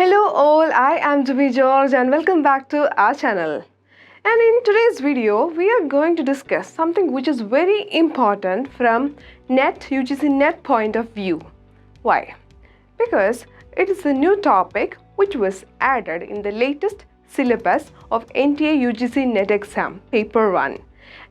Hello all, I am Juby George and welcome back to our channel. And in today's video, we are going to discuss something which is very important from UGC NET point of view. Why? Because it is a new topic which was added in the latest syllabus of Nta Ugc NET exam, paper 1.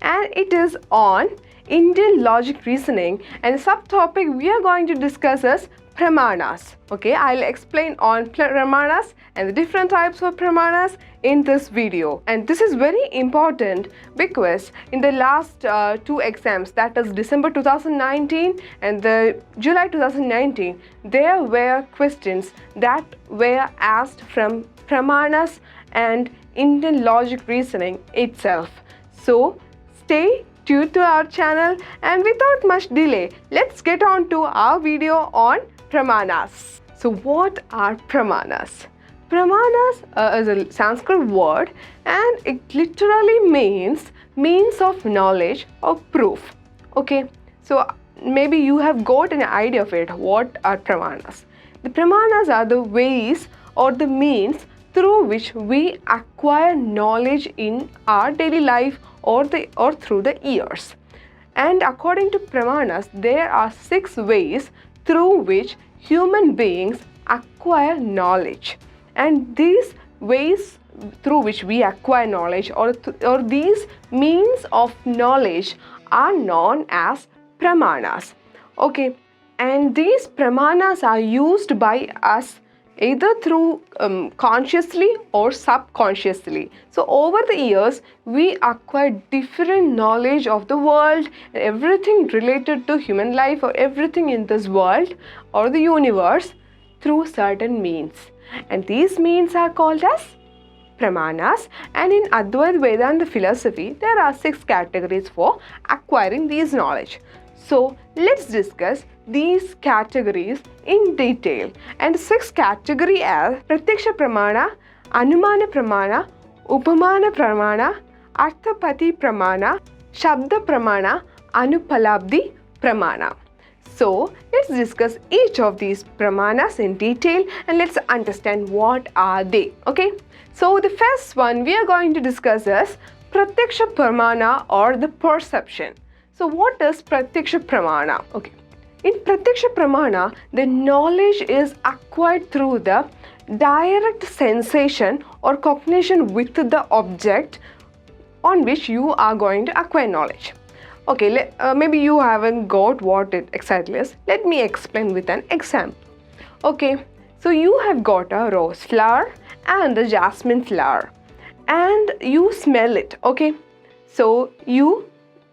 And it is on Indian logic reasoning, and the subtopic we are going to discuss is Pramanas. Okay, I'll explain on Pramanas and the different types of Pramanas in this video. And this is very important because in the last two exams, that is December 2019 and the July 2019, there were questions that were asked from Pramanas and Indian logic reasoning itself. So stay tuned to our channel, and without much delay, let's get on to our video on Pramanas. So what are Pramanas? Pramanas is a Sanskrit word and it literally means of knowledge or proof. Okay, so maybe you have got an idea of it. What are Pramanas? The Pramanas are the ways or the means through which we acquire knowledge in our daily life or through the years. And according to Pramanas, there are 6 ways through which human beings acquire knowledge. And these ways through which we acquire knowledge or these means of knowledge are known as Pramanas. Okay, and these Pramanas are used by us either through consciously or subconsciously. So over the years, we acquire different knowledge of the world, everything related to human life or everything in this world or the universe through certain means. And these means are called as Pramanas. And in Advaita Vedanta philosophy, there are 6 categories for acquiring these knowledge. So let's discuss these categories in detail. And the 6 categories are Pratyaksha Pramana, Anumana Pramana, Upamana Pramana, Arthapatti Pramana, Shabda Pramana, Anupalabdhi Pramana. So let's discuss each of these Pramanas in detail and let's understand what are they. Okay, so the first one we are going to discuss is Pratyaksha Pramana or the perception. So what is Pratyaksha Pramana? Okay, in Pratyaksha Pramana, the knowledge is acquired through the direct sensation or cognition with the object on which you are going to acquire knowledge. Okay, maybe you haven't got what it exactly is. Let me explain with an example. Okay, so you have got a rose flower and a jasmine flower and you smell it. Okay, so you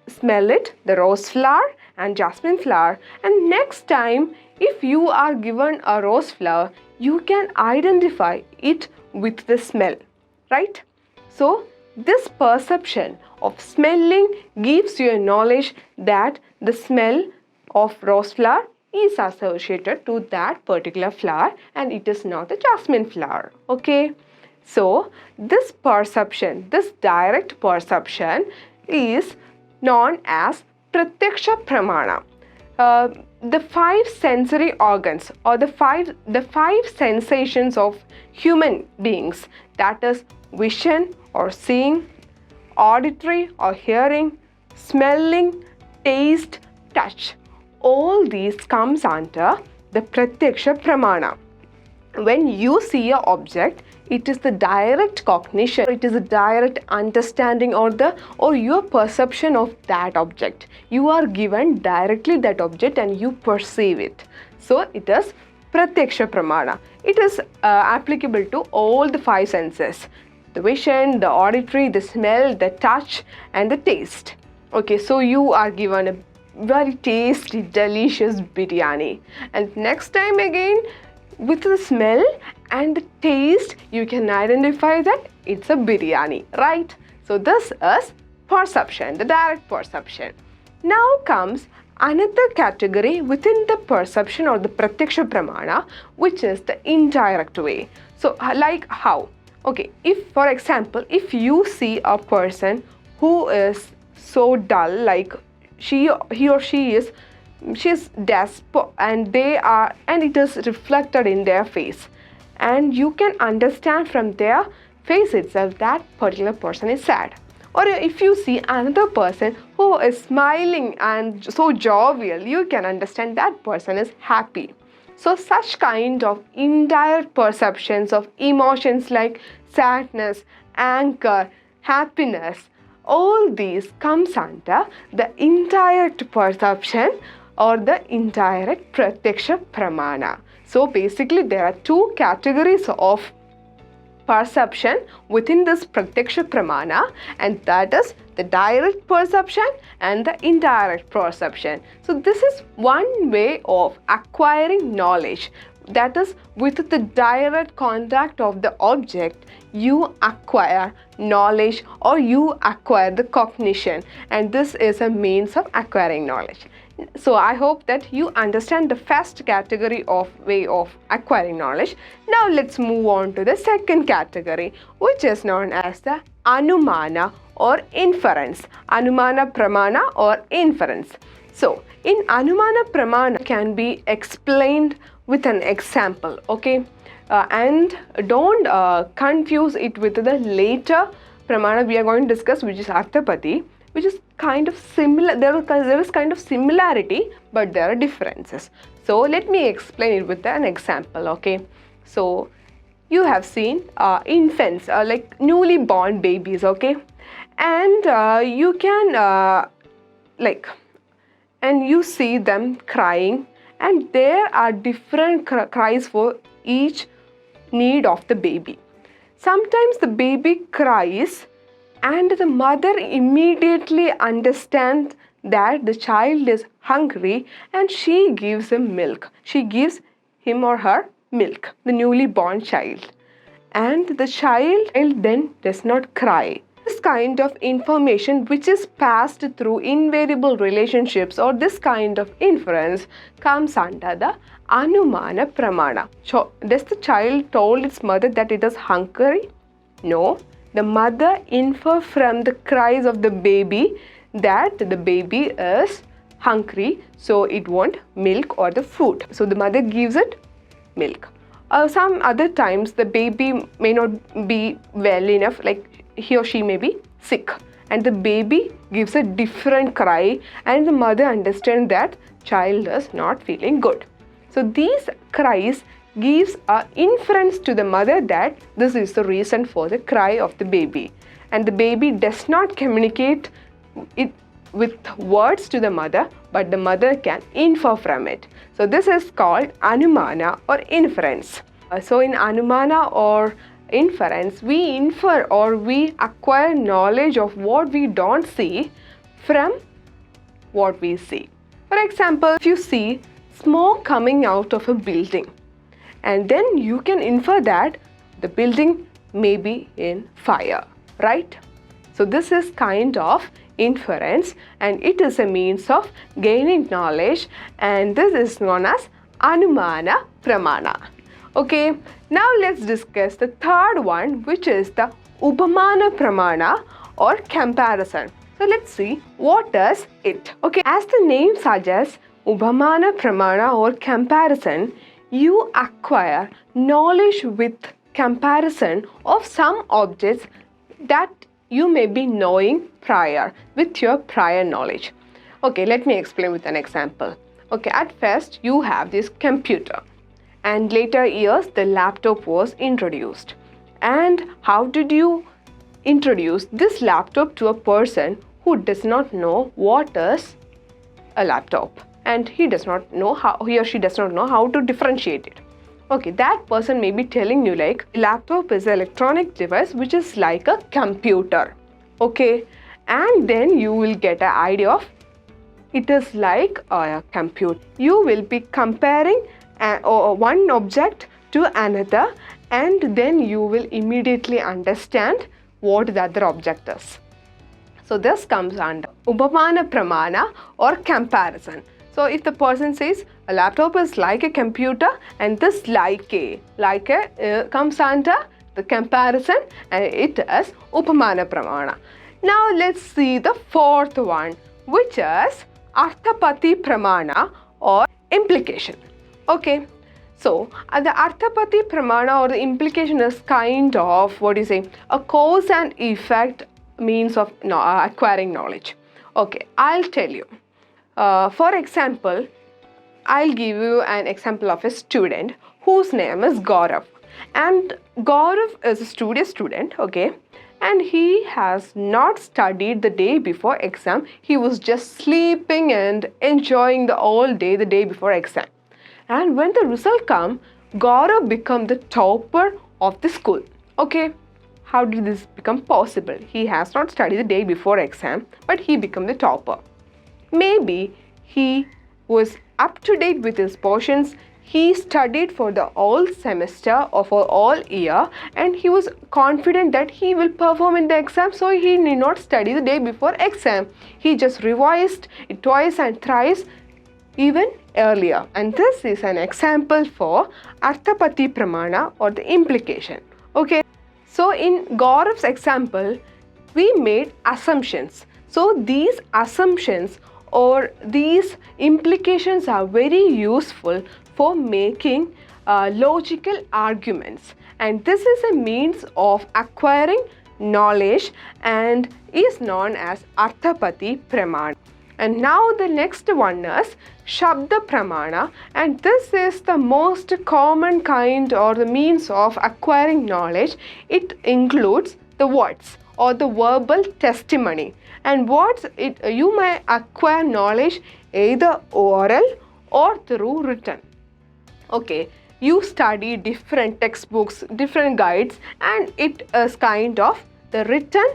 smell it, the rose flower and jasmine flower, and next time if you are given a rose flower, you can identify it with the smell, right? So this perception of smelling gives you a knowledge that the smell of rose flower is associated to that particular flower and it is not the jasmine flower. Okay, so this perception, this direct perception is known as Pratyaksha Pramana. The 5 sensory organs or the five sensations of human beings, that is vision or seeing, auditory or hearing, smelling, taste, touch, all these comes under the Pratyaksha Pramana. When you see an object, it is the direct cognition, it is a direct understanding or your perception of that object. You are given directly that object and you perceive it. So it is Pratyaksha Pramana. It is applicable to all the 5 senses: the vision, the auditory, the smell, the touch and the taste. Okay, so you are given a very tasty, delicious biryani, and next time again with the smell and the taste, you can identify that it's a biryani, right? So this is perception, the direct perception. Now comes another category within the perception or the Pratyaksha Pramana, which is the indirect way. So like how? Okay, if for example, if you see a person who is so dull, like he or she is she's desperate and it is reflected in their face, and you can understand from their face itself that particular person is sad. Or if you see another person who is smiling and so jovial, you can understand that person is happy. So such kind of indirect perceptions of emotions like sadness, anger, happiness, all these comes under the indirect perception or the indirect Pratyaksha Pramana. So basically there are two categories of perception within this Pratyaksha Pramana, and that is the direct perception and the indirect perception. So this is one way of acquiring knowledge, that is with the direct contact of the object you acquire knowledge or you acquire the cognition, and this is a means of acquiring knowledge. So I hope that you understand the first category of way of acquiring knowledge. Now let's move on to the second category, which is known as the Anumana or inference. Anumana Pramana or inference. So in Anumana Pramana can be explained with an example, okay? And don't confuse it with the later Pramana we are going to discuss, which is Arthapatti, which is kind of similar. There is kind of similarity, but there are differences. So let me explain it with an example, okay? So you have seen infants, like newly born babies, okay? And you can and you see them crying, and there are different cries for each need of the baby. Sometimes the baby cries and the mother immediately understands that the child is hungry and she gives him milk. She gives him or her milk, the newly born child. And the child then does not cry. This kind of information which is passed through invariable relationships, or this kind of inference, comes under the Anumana Pramana. So does the child told its mother that it is hungry? No. The mother infers from the cries of the baby that the baby is hungry, so it wants milk or the food. So the mother gives it milk. Some other times the baby may not be well enough, like he or she may be sick, and the baby gives a different cry, and the mother understands that child is not feeling good. So these cries gives an inference to the mother that this is the reason for the cry of the baby, and the baby does not communicate it with words to the mother, but the mother can infer from it. So this is called Anumana or inference. So in Anumana or inference, we infer or we acquire knowledge of what we don't see from what we see. For example, if you see smoke coming out of a building, and then you can infer that the building may be in fire, right? So this is kind of inference, and it is a means of gaining knowledge, and this is known as Anumana Pramana. Okay, now let's discuss the third one, which is the Upamana Pramana or comparison. So let's see what does it. Okay, as the name suggests, Upamana Pramana or comparison, you acquire knowledge with comparison of some objects that you may be knowing prior with your prior knowledge. Okay, let me explain with an example. Okay, at first you have this computer, and later years the laptop was introduced. And how did you introduce this laptop to a person who does not know what is a laptop, and he or she does not know how to differentiate it? Okay, that person may be telling you like laptop is an electronic device which is like a computer. Okay, and then you will get an idea of it is like a computer. You will be comparing one object to another, and then you will immediately understand what the other object is. So this comes under Upamana Pramana or comparison. So if the person says a laptop is like a computer, and this comes under the comparison, and it is Upamana Pramana. Now let's see the fourth one, which is Arthapatti Pramana or implication. Okay, So, the Arthapatti Pramana or the implication is kind of, what do you say, a cause and effect means of acquiring knowledge. Okay, I'll tell you. For example, I'll give you an example of a student whose name is Gaurav. And Gaurav is a studious student, okay? And he has not studied the day before exam. He was just sleeping and enjoying the whole day the day before exam. And when the result come, Gaurav become the topper of the school. Okay, how did this become possible? He has not studied the day before exam, but he became the topper. Maybe he was up to date with his portions. He studied for the whole semester or for all year, and he was confident that he will perform in the exam, so he need not study the day before exam. He just revised it twice and thrice even earlier. And this is an example for Arthapatti Pramana or the implication. Okay. So in Gaurav's example, we made assumptions. So these assumptions or these implications are very useful for making logical arguments. And this is a means of acquiring knowledge and is known as Arthapatti Pramana. And now the next one is Shabda Pramana, and this is the most common kind or the means of acquiring knowledge. It includes the words or the verbal testimony. And words, you may acquire knowledge either oral or through written. Okay, you study different textbooks, different guides, and it is kind of the written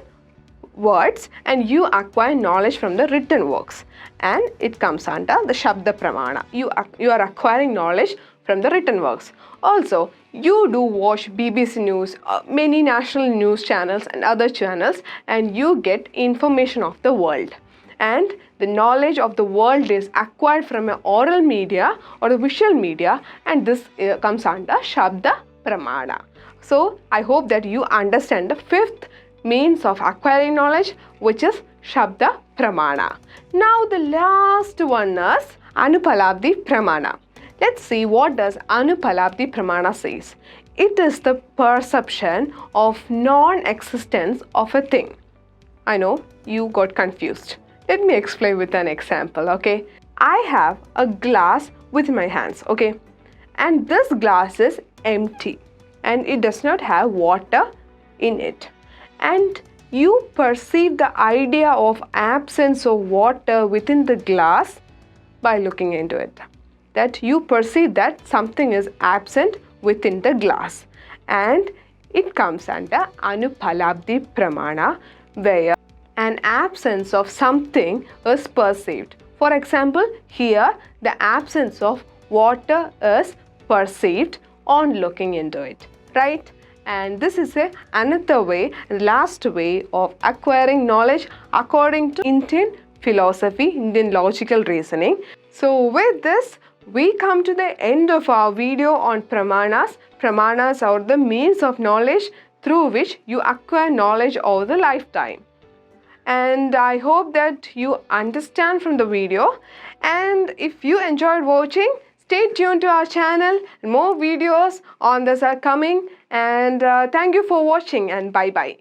words, and you acquire knowledge from the written works, and it comes under the Shabda Pramana. You are acquiring knowledge from the written works. Also, you do watch BBC News, many national news channels and other channels, and you get information of the world. And the knowledge of the world is acquired from an oral media or the visual media, and this comes under Shabda Pramana. So, I hope that you understand the fifth means of acquiring knowledge, which is Shabda Pramana. Now the last one is Anupalabdi Pramana. Let's see what does Anupalabdi Pramana says. It is the perception of non-existence of a thing. I know you got confused. Let me explain with an example, okay? I have a glass with my hands, okay? And this glass is empty and it does not have water in it. And you perceive the idea of absence of water within the glass by looking into it. That you perceive that something is absent within the glass, and it comes under Anupalabdi Pramana, where an absence of something is perceived. For example, here the absence of water is perceived on looking into it, right? And this is another way, last way of acquiring knowledge according to Indian philosophy, Indian logical reasoning. So with this, we come to the end of our video on Pramanas. Pramanas are the means of knowledge through which you acquire knowledge over the lifetime. And I hope that you understand from the video. And if you enjoyed watching, stay tuned to our channel. More videos on this are coming. And thank you for watching, and bye-bye.